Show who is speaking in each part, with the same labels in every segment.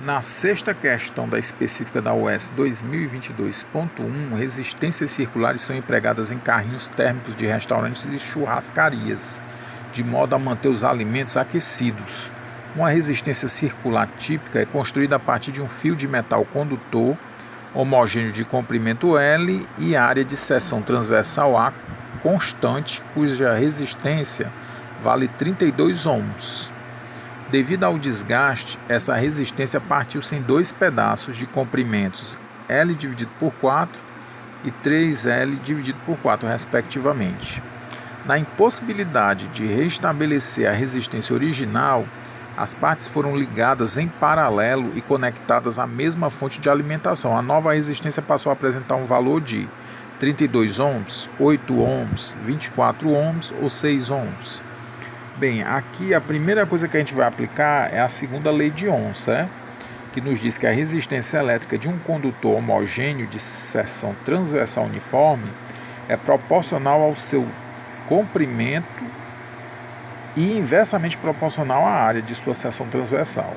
Speaker 1: Na sexta questão da específica da UES 2022.1, resistências circulares são empregadas em carrinhos térmicos de restaurantes e churrascarias, de modo a manter os alimentos aquecidos. Uma resistência circular típica é construída a partir de um fio de metal condutor homogêneo de comprimento L e área de seção transversal A constante, cuja resistência vale 32 ohms. Devido ao desgaste, essa resistência partiu-se em dois pedaços de comprimentos L dividido por 4 e 3L dividido por 4, respectivamente. Na impossibilidade de restabelecer a resistência original, as partes foram ligadas em paralelo e conectadas à mesma fonte de alimentação. A nova resistência passou a apresentar um valor de 32 ohms, 8 ohms, 24 ohms ou 6 ohms. Bem, aqui a primeira coisa que a gente vai aplicar é a segunda lei de Ohm, certo? Que nos diz que a resistência elétrica de um condutor homogêneo de seção transversal uniforme é proporcional ao seu comprimento e inversamente proporcional à área de sua seção transversal.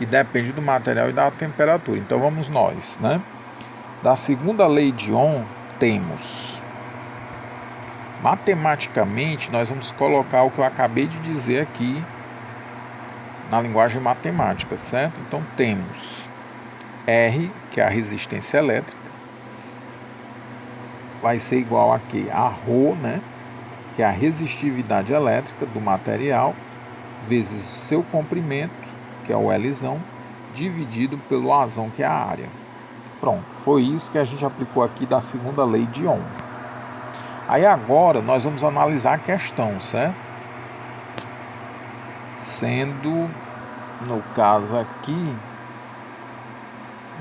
Speaker 1: E depende do material e da temperatura. Então vamos nós, né? Da segunda lei de Ohm temos... Matematicamente, nós vamos colocar o que eu acabei de dizer aqui na linguagem matemática, certo? Então, temos R, que é a resistência elétrica, vai ser igual a quê? A ρ, né? Que é a resistividade elétrica do material, vezes o seu comprimento, que é o Lzão, dividido pelo Azão, que é a área. Pronto, foi isso que a gente aplicou aqui da segunda lei de Ohm. Aí agora nós vamos analisar a questão, certo? Sendo, no caso aqui,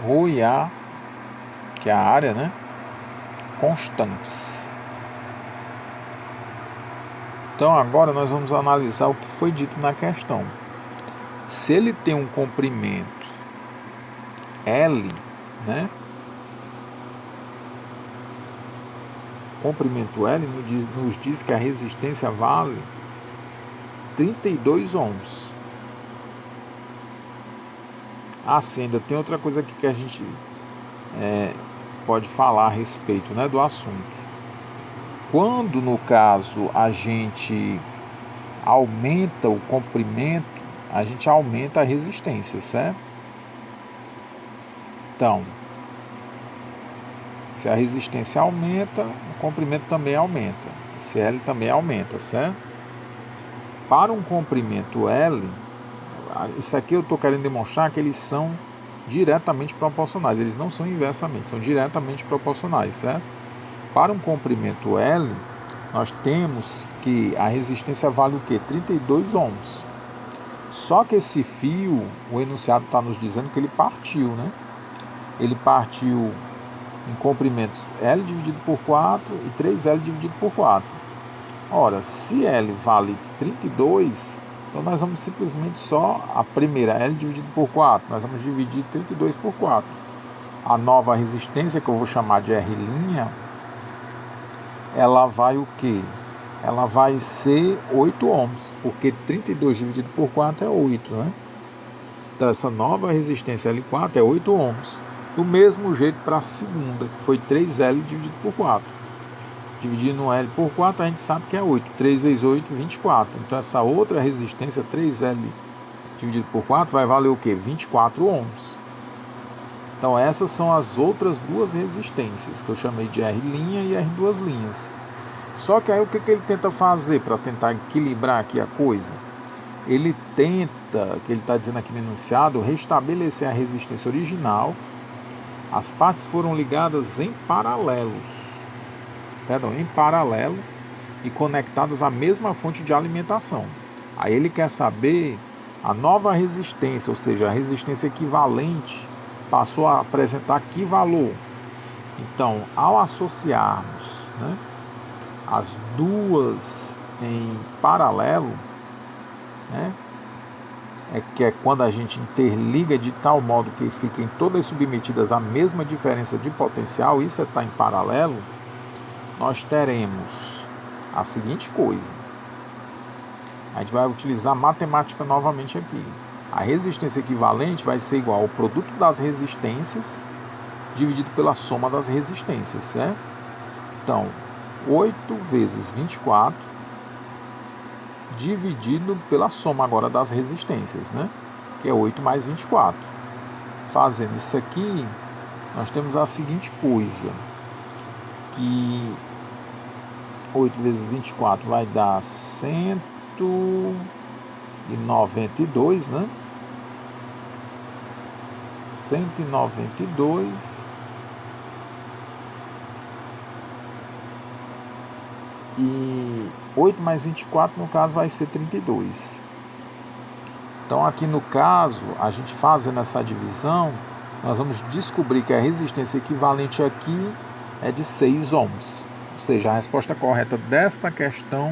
Speaker 1: ρ e A, que é a área, né? Constantes. Então agora nós vamos analisar o que foi dito na questão. Se ele tem um comprimento L, né? Comprimento L nos diz que a resistência vale 32 ohms. Assim, ainda tem outra coisa aqui que a gente pode falar a respeito, né, do assunto. Quando, no caso, a gente aumenta o comprimento, a gente aumenta a resistência, certo? Então, se a resistência aumenta, o comprimento também aumenta. Esse L também aumenta, certo? Para um comprimento L, isso aqui eu estou querendo demonstrar que eles são diretamente proporcionais. Eles não são inversamente, são diretamente proporcionais, certo? Para um comprimento L, nós temos que a resistência vale o quê? 32 ohms. Só que esse fio, o enunciado está nos dizendo que ele partiu, né? Ele partiu em comprimentos L dividido por 4 e 3L dividido por 4. Ora, se L vale 32, então nós vamos simplesmente só a primeira L dividido por 4, nós vamos dividir 32 por 4. A nova resistência, que eu vou chamar de R', ela vai o quê? Ela vai ser 8 ohms, porque 32 dividido por 4 é 8, né? Então essa nova resistência L4 é 8 ohms. Do mesmo jeito para a segunda, que foi 3L dividido por 4. Dividindo L por 4, a gente sabe que é 8. 3 vezes 8, 24. Então, essa outra resistência, 3L dividido por 4, vai valer o quê? 24 ohms. Então, essas são as outras duas resistências, que eu chamei de R' e R'. Só que aí, o que ele tenta fazer para tentar equilibrar aqui a coisa? Ele tenta, que ele está dizendo aqui no enunciado, restabelecer a resistência original. As partes foram ligadas em paralelo e conectadas à mesma fonte de alimentação. Aí ele quer saber a nova resistência, ou seja, a resistência equivalente passou a apresentar que valor. Então, ao associarmos, né, as duas em paralelo, né, que é quando a gente interliga de tal modo que fiquem todas submetidas à mesma diferença de potencial, isso é estar em paralelo, nós teremos a seguinte coisa. A gente vai utilizar matemática novamente aqui. A resistência equivalente vai ser igual ao produto das resistências dividido pela soma das resistências, certo? Então, 8 vezes 24 dividido pela soma agora das resistências, né? Que é 8 mais 24. Fazendo isso aqui, nós temos a seguinte coisa, que 8 vezes 24 vai dar 192, né? 192 e 8 mais 24 no caso vai ser 32. Então aqui no caso, a gente fazendo essa divisão, nós vamos descobrir que a resistência equivalente aqui é de 6 ohms. Ou seja, a resposta correta desta questão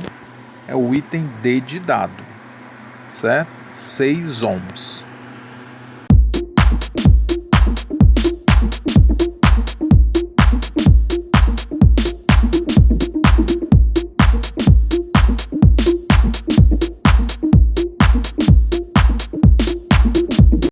Speaker 1: é o item D de dado, certo? 6 ohms.